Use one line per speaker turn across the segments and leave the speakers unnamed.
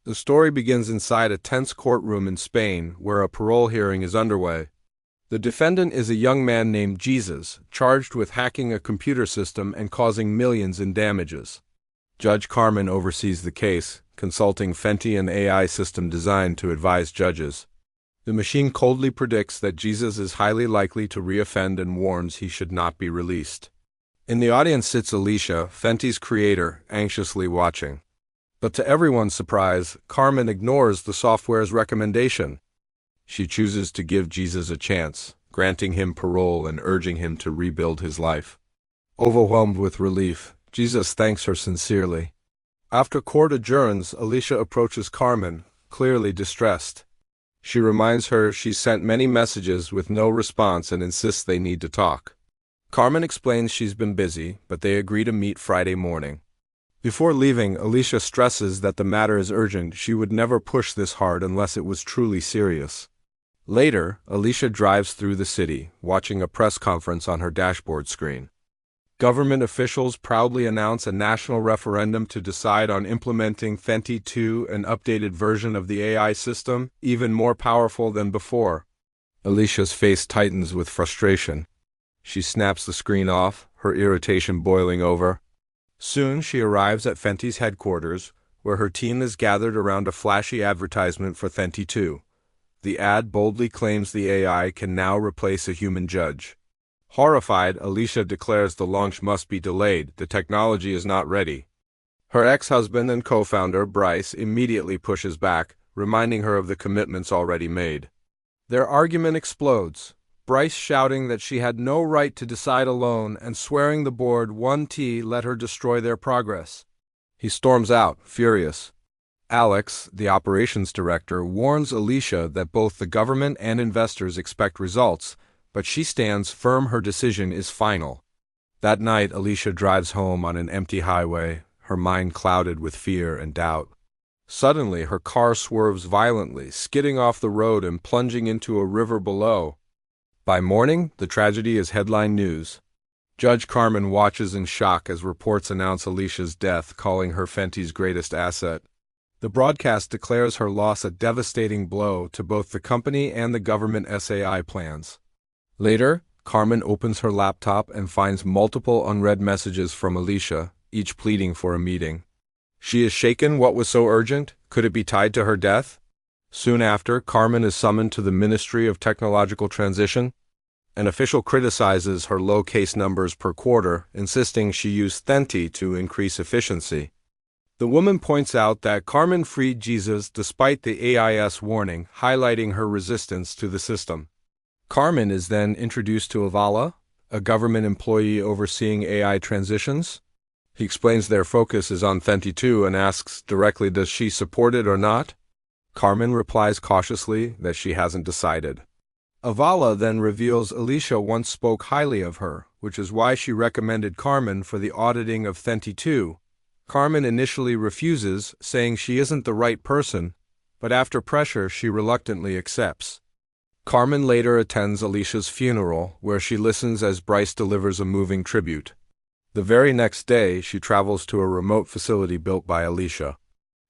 The story begins inside a tense courtroom in Spain, where a parole hearing is underway. The defendant is a young man named Jesus, charged with hacking a computer system and causing millions in damages. Judge Carmen oversees the case, consulting Fenty, an AI system designed to advise judges. The machine coldly predicts that Jesus is highly likely to reoffend and warns he should not be released. In the audience sits Alicia, Fenty's creator, anxiously watching. But to everyone's surprise, Carmen ignores the software's recommendation. She chooses to give Jesus a chance, granting him parole and urging him to rebuild his life. Overwhelmed with relief, Jesus thanks her sincerely. After court adjourns, Alicia approaches Carmen, clearly distressed. She reminds her she sent many messages with no response and insists they need to talk. Carmen explains she's been busy, but they agree to meet Friday morning. Before leaving, Alicia stresses that the matter is urgent. She would never push this hard unless it was truly serious. Later, Alicia drives through the city, watching a press conference on her dashboard screen. Government officials proudly announce a national referendum to decide on implementing Fenty 2, an updated version of the AI system, even more powerful than before. Alicia's face tightens with frustration. She snaps the screen off, her irritation boiling over. Soon she arrives at Fenty's headquarters, where her team is gathered around a flashy advertisement for Fenty 2. The ad boldly claims the AI can now replace a human judge. Horrified, Alicia declares the launch must be delayed. The technology is not ready. Her ex-husband and co-founder, Bryce, immediately pushes back, reminding her of the commitments already made. Their argument explodes, Bryce shouting that she had no right to decide alone and swearing the board 1T let her destroy their progress. He storms out, furious. Alex, the operations director, warns Alicia that both the government and investors expect results, but she stands firm her decision is final. That night, Alicia drives home on an empty highway, her mind clouded with fear and doubt. Suddenly, her car swerves violently, skidding off the road and plunging into a river below. By morning, the tragedy is headline news. Judge Carmen watches in shock as reports announce Alicia's death, calling her Fenty's greatest asset. The broadcast declares her loss a devastating blow to both the company and the government SAI plans. Later, Carmen opens her laptop and finds multiple unread messages from Alicia, each pleading for a meeting. She is shaken. What was so urgent? Could it be tied to her death? Soon after, Carmen is summoned to the Ministry of Technological Transition. An official criticizes her low case numbers per quarter, insisting she used Fenty to increase efficiency. The woman points out that Carmen freed Jesus despite the AIS warning, highlighting her resistance to the system. Carmen is then introduced to Avala, a government employee overseeing AI transitions. He explains their focus is on Fenty 2 and asks directly, does she support it or not? Carmen replies cautiously that she hasn't decided. Avala then reveals Alicia once spoke highly of her, which is why she recommended Carmen for the auditing of Fenty 2. Carmen initially refuses, saying she isn't the right person, but after pressure she reluctantly accepts. Carmen later attends Alicia's funeral, where she listens as Bryce delivers a moving tribute. The very next day, she travels to a remote facility built by Alicia.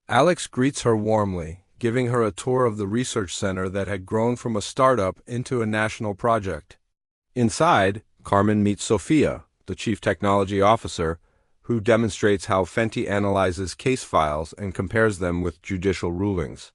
Alex greets her warmly, giving her a tour of the research center that had grown from a startup into a national project. Inside, Carmen meets Sophia, the chief technology officer, who demonstrates how Fenty analyzes case files and compares them with judicial rulings.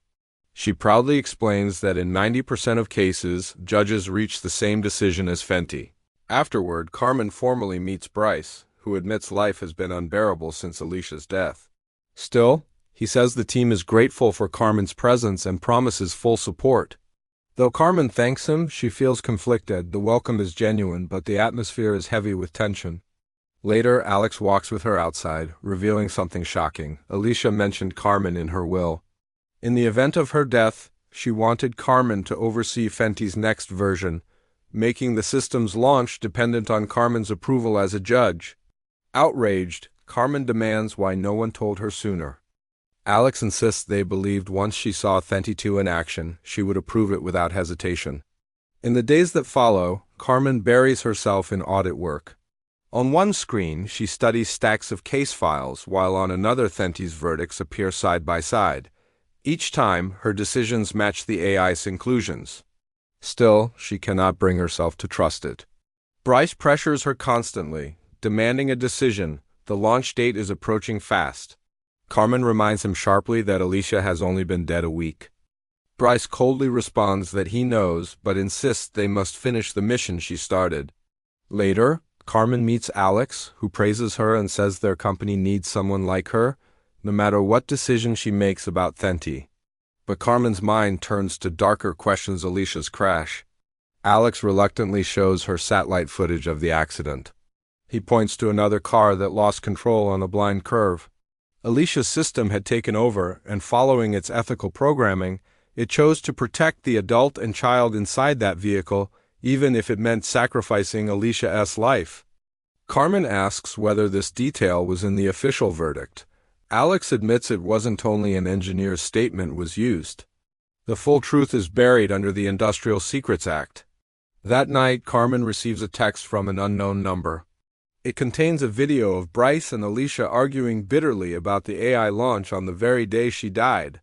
She proudly explains that in 90% of cases, judges reach the same decision as Fenty. Afterward, Carmen formally meets Bryce, who admits life has been unbearable since Alicia's death. Still, he says the team is grateful for Carmen's presence and promises full support. Though Carmen thanks him, she feels conflicted. The welcome is genuine, but the atmosphere is heavy with tension. Later, Alex walks with her outside, revealing something shocking. Alicia mentioned Carmen in her will. In the event of her death, she wanted Carmen to oversee Fenty's next version, making the system's launch dependent on Carmen's approval as a judge. Outraged, Carmen demands why no one told her sooner. Alex insists they believed once she saw Fenty 2 in action, she would approve it without hesitation. In the days that follow, Carmen buries herself in audit work. On one screen, she studies stacks of case files, while on another Fenty's verdicts appear side by side. Each time, her decisions match the AI's conclusions. Still, she cannot bring herself to trust it. Bryce pressures her constantly, demanding a decision. The launch date is approaching fast. Carmen reminds him sharply that Alicia has only been dead a week. Bryce coldly responds that he knows, but insists they must finish the mission she started. Later, Carmen meets Alex, who praises her and says their company needs someone like her, no matter what decision she makes about Fenty. But Carmen's mind turns to darker questions: Alicia's crash. Alex reluctantly shows her satellite footage of the accident. He points to another car that lost control on a blind curve. Alicia's system had taken over, and following its ethical programming, it chose to protect the adult and child inside that vehicle, even if it meant sacrificing Alicia's life. Carmen asks whether this detail was in the official verdict. Alex admits it wasn't. Only an engineer's statement was used. The full truth is buried under the Industrial Secrets Act. That night, Carmen receives a text from an unknown number. It contains a video of Bryce and Alicia arguing bitterly about the AI launch on the very day she died.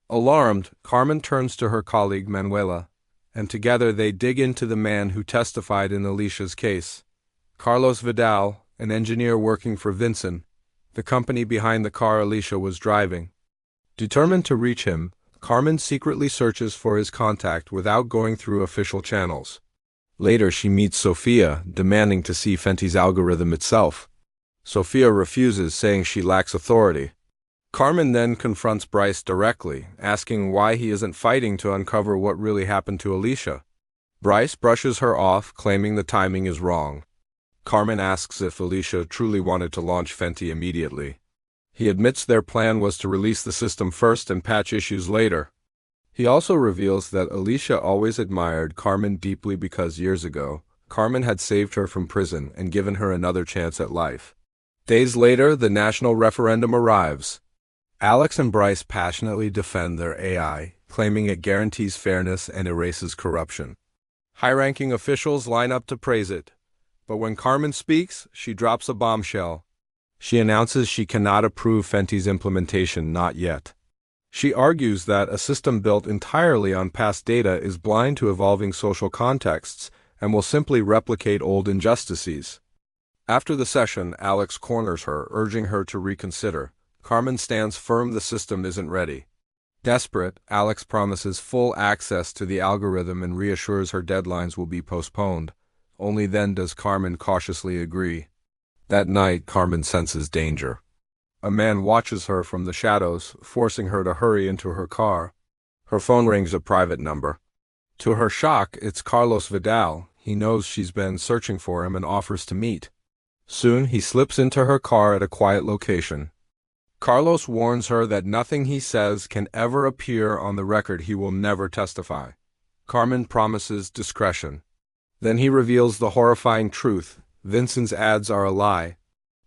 Alarmed, Carmen turns to her colleague Manuela, and together they dig into the man who testified in Alicia's case. Carlos Vidal, an engineer working for Vincent, the company behind the car Alicia was driving. Determined to reach him, Carmen secretly searches for his contact without going through official channels. Later she meets Sophia, demanding to see Fenty's algorithm itself. Sophia refuses, saying she lacks authority. Carmen then confronts Bryce directly, asking why he isn't fighting to uncover what really happened to Alicia. Bryce brushes her off, claiming the timing is wrong. Carmen asks if Alicia truly wanted to launch Fenty immediately. He admits their plan was to release the system first and patch issues later. He also reveals that Alicia always admired Carmen deeply because years ago, Carmen had saved her from prison and given her another chance at life. Days later, the national referendum arrives. Alex and Bryce passionately defend their AI, claiming it guarantees fairness and erases corruption. High-ranking officials line up to praise it. But when Carmen speaks, she drops a bombshell. She announces she cannot approve Fenty's implementation, not yet. She argues that a system built entirely on past data is blind to evolving social contexts and will simply replicate old injustices. After the session, Alex corners her, urging her to reconsider. Carmen stands firm the system isn't ready. Desperate, Alex promises full access to the algorithm and reassures her deadlines will be postponed. Only then does Carmen cautiously agree. That night, Carmen senses danger. A man watches her from the shadows, forcing her to hurry into her car. Her phone rings a private number. To her shock, it's Carlos Vidal. He knows she's been searching for him and offers to meet. Soon, he slips into her car at a quiet location. Carlos warns her that nothing he says can ever appear on the record. He will never testify. Carmen promises discretion. Then he reveals the horrifying truth. Vincent's ads are a lie.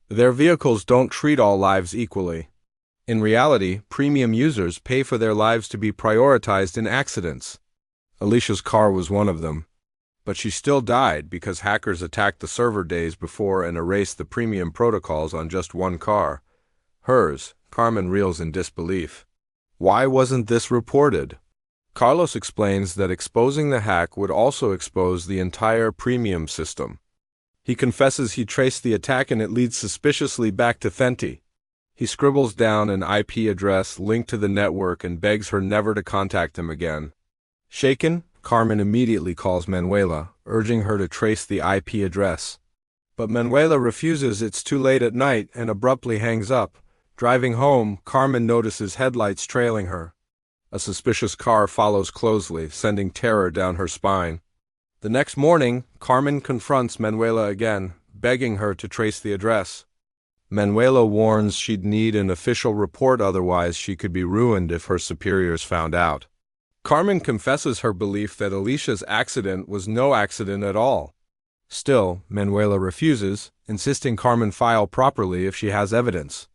Their vehicles don't treat all lives equally. In reality, premium users pay for their lives to be prioritized in accidents. Alicia's car was one of them. But she still died because hackers attacked the server days before and erased the premium protocols on just one car. Hers. Carmen reels in disbelief. Why wasn't this reported? Carlos explains that exposing the hack would also expose the entire premium system. He confesses he traced the attack and it leads suspiciously back to Fenty. He scribbles down an IP address linked to the network and begs her never to contact him again. Shaken, Carmen immediately calls Manuela, urging her to trace the IP address. But Manuela refuses. It's too late at night and abruptly hangs up. Driving home, Carmen notices headlights trailing her. A suspicious car follows closely, sending terror down her spine. The next morning, Carmen confronts Manuela again, begging her to trace the address. Manuela warns she'd need an official report, otherwise she could be ruined if her superiors found out. Carmen confesses her belief that Alicia's accident was no accident at all. Still, Manuela refuses, insisting Carmen file properly if she has evidence.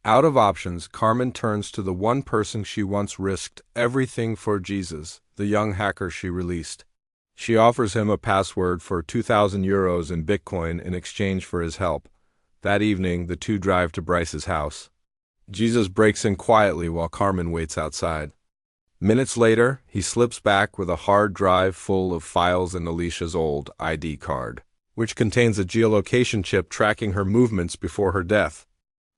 Out of options, Carmen turns to the one person she once risked everything for: Jesus, the young hacker she released. She offers him a password for 2,000 euros in Bitcoin in exchange for his help. That evening, the two drive to Bryce's house. Jesus breaks in quietly while Carmen waits outside. Minutes later, he slips back with a hard drive full of files and Alicia's old ID card, which contains a geolocation chip tracking her movements before her death.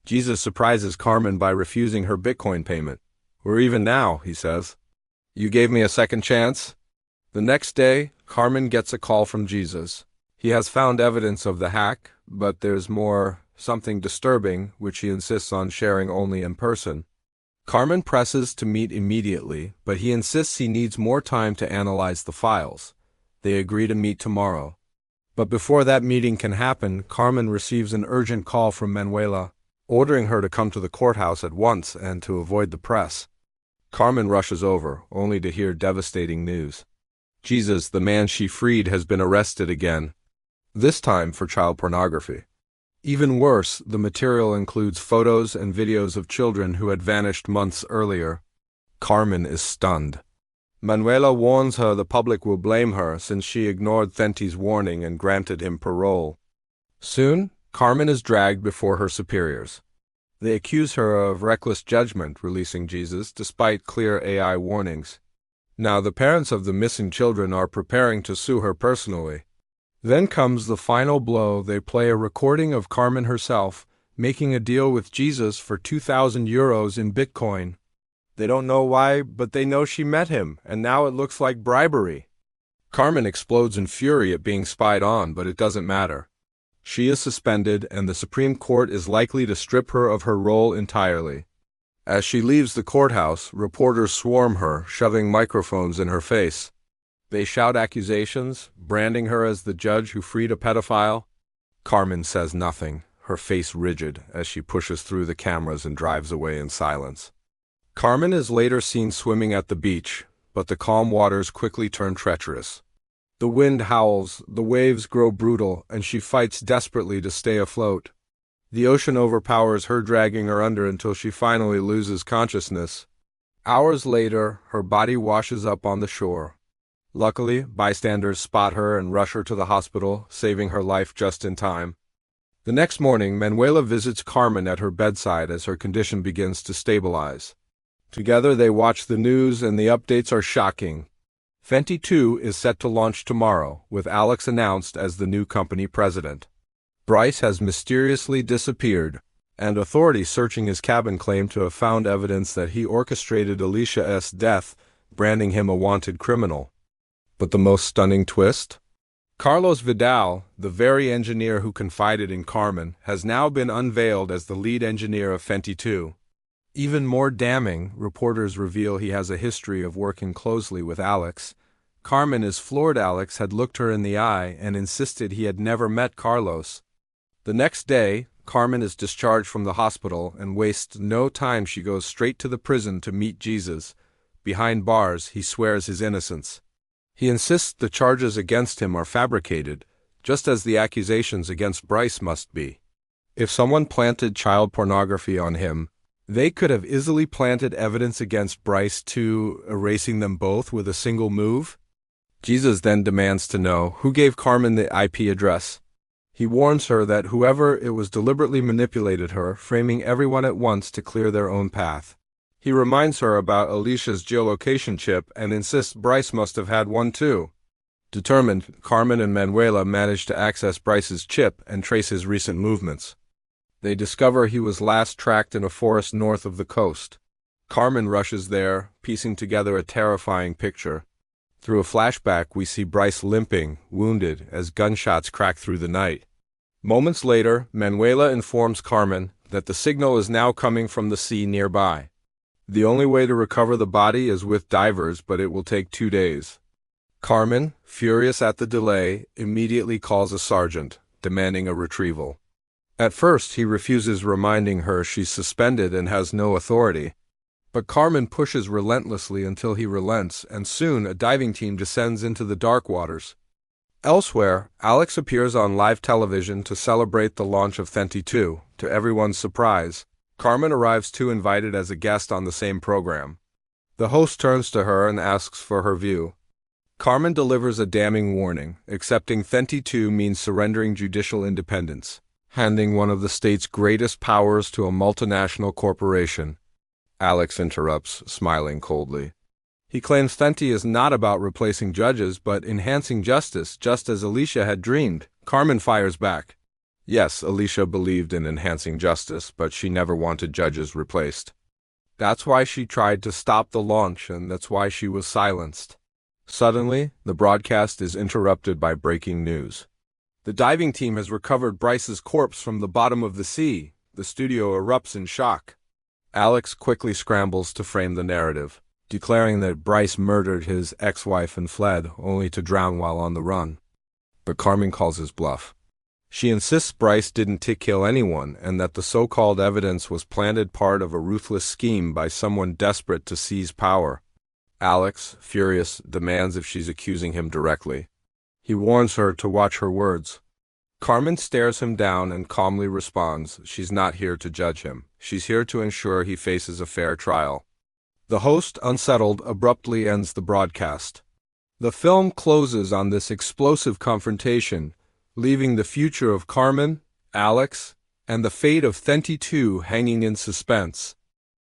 Jesus surprises Carmen by refusing her Bitcoin payment. "Or even now," he says. "You gave me a second chance?" The next day, Carmen gets a call from Jesus. He has found evidence of the hack, but there's something disturbing, which he insists on sharing only in person. Carmen presses to meet immediately, but he insists he needs more time to analyze the files. They agree to meet tomorrow. But before that meeting can happen, Carmen receives an urgent call from Manuela, ordering her to come to the courthouse at once and to avoid the press. Carmen rushes over, only to hear devastating news. Jesus, the man she freed, has been arrested again, this time for child pornography. Even worse, the material includes photos and videos of children who had vanished months earlier. Carmen is stunned. Manuela warns her the public will blame her since she ignored Fenty's warning and granted him parole. Soon, Carmen is dragged before her superiors. They accuse her of reckless judgment, releasing Jesus despite clear AI warnings. Now the parents of the missing children are preparing to sue her personally. Then comes the final blow. They play a recording of Carmen herself, making a deal with Jesus for 2,000 euros in Bitcoin. They don't know why, but they know she met him, and now it looks like bribery. Carmen explodes in fury at being spied on, but it doesn't matter. She is suspended, and the Supreme Court is likely to strip her of her role entirely. As she leaves the courthouse, reporters swarm her, shoving microphones in her face. They shout accusations, branding her as the judge who freed a pedophile. Carmen says nothing, her face rigid, as she pushes through the cameras and drives away in silence. Carmen is later seen swimming at the beach, but the calm waters quickly turn treacherous. The wind howls, the waves grow brutal, and she fights desperately to stay afloat. The ocean overpowers her, dragging her under until she finally loses consciousness. Hours later, her body washes up on the shore. Luckily, bystanders spot her and rush her to the hospital, saving her life just in time. The next morning, Manuela visits Carmen at her bedside as her condition begins to stabilize. Together they watch the news, and the updates are shocking. Fenty 2 is set to launch tomorrow, with Alex announced as the new company president. Bryce has mysteriously disappeared, and authorities searching his cabin claim to have found evidence that he orchestrated Alicia's death, branding him a wanted criminal. But the most stunning twist? Carlos Vidal, the very engineer who confided in Carmen, has now been unveiled as the lead engineer of Fenty 2. Even more damning, reporters reveal he has a history of working closely with Alex. Carmen is floored. Alex had looked her in the eye and insisted he had never met Carlos. The next day, Carmen is discharged from the hospital and wastes no time. She goes straight to the prison to meet Jesus. Behind bars, he swears his innocence. He insists the charges against him are fabricated, just as the accusations against Bryce must be. If someone planted child pornography on him, they could have easily planted evidence against Bryce too, erasing them both with a single move. Jesus then demands to know who gave Carmen the IP address. He warns her that whoever it was deliberately manipulated her, framing everyone at once to clear their own path. He reminds her about Alicia's geolocation chip and insists Bryce must have had one too. Determined, Carmen and Manuela manage to access Bryce's chip and trace his recent movements. They discover he was last tracked in a forest north of the coast. Carmen rushes there, piecing together a terrifying picture. Through a flashback, we see Bryce limping, wounded, as gunshots crack through the night. Moments later, Manuela informs Carmen that the signal is now coming from the sea nearby. The only way to recover the body is with divers, but it will take 2 days. Carmen, furious at the delay, immediately calls a sergeant, demanding a retrieval. At first, he refuses, reminding her she's suspended and has no authority. But Carmen pushes relentlessly until he relents, and soon a diving team descends into the dark waters. Elsewhere, Alex appears on live television to celebrate the launch of Fenty 2. To everyone's surprise, Carmen arrives too, invited as a guest on the same program. The host turns to her and asks for her view. Carmen delivers a damning warning. Accepting Fenty 2 means surrendering judicial independence. handing one of the state's greatest powers to a multinational corporation. Alex interrupts, smiling coldly. He claims Fenty is not about replacing judges, but enhancing justice, just as Alicia had dreamed. Carmen fires back. Yes, Alicia believed in enhancing justice, but she never wanted judges replaced. That's why she tried to stop the launch, and that's why she was silenced. Suddenly, the broadcast is interrupted by breaking news. The diving team has recovered Bryce's corpse from the bottom of the sea. The studio erupts in shock. Alex quickly scrambles to frame the narrative, declaring that Bryce murdered his ex-wife and fled, only to drown while on the run. But Carmen calls his bluff. She insists Bryce didn't kill anyone, and that the so-called evidence was planted part of a ruthless scheme by someone desperate to seize power. Alex, furious, demands if she's accusing him directly. He warns her to watch her words. Carmen stares him down and calmly responds, she's not here to judge him. She's here to ensure he faces a fair trial. The host, unsettled, abruptly ends the broadcast. The film closes on this explosive confrontation, leaving the future of Carmen, Alex, and the fate of Fenty 2 hanging in suspense.